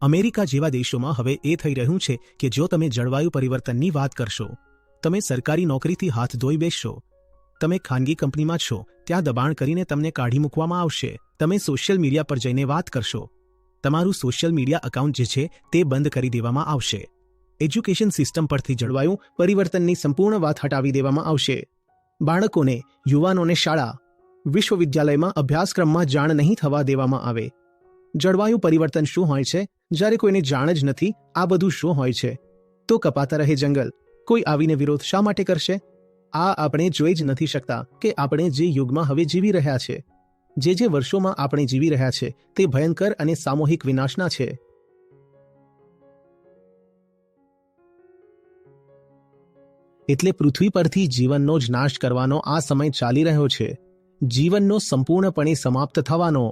America જેવા દેશોમાં હવે એ થઈ રહ્યું છે કે જો તમે જળવાયુ પરિવર્તનની વાત કરશો, તમે સરકારી નોકરીથી હાથ ધોઈ બેસશો, તમે ખાનગી કંપનીમાં છો ત્યાં દબાણ કરીને તમને કાઢી મૂકવામાં આવશે, તમે સોશિયલ મીડિયા પર જઈને વાત કરશો, તમારું સોશિયલ મીડિયા એકાઉન્ટ જે છે તે બંધ કરી દેવામાં આવશે, એજ્યુકેશન સિસ્ટમ પરથી જળવાયુ પરિવર્તનની સંપૂર્ણ વાત હટાવી દેવામાં આવશે, બાળકોને, યુવાનોને શાળા, વિશ્વવિદ્યાલયમાં અભ્યાસક્રમમાં જાણ નહીં થવા દેવામાં આવે. જળવાયુ પરિવર્તન શું હોય છે જ્યારે કોઈને જાણ જ નથી આ બધું શું હોય છે? તો કપાતા રહે જંગલ. કોઈ આવીને વિરોધ શા માટે કરશે? આ આપણે જોઈ જ નથી શકતા કે આપણે જે યુગમાં હવે જીવી રહ્યા છે, જે વર્ષોમાં આપણે જીવી રહ્યા છે તે ભયંકર અને સામૂહિક વિનાશના છે. એટલે પૃથ્વી પરથી જીવનનો જ નાશ કરવાનો આ સમય ચાલી રહ્યો છે, જીવનનો સંપૂર્ણપણે સમાપ્ત થવાનો.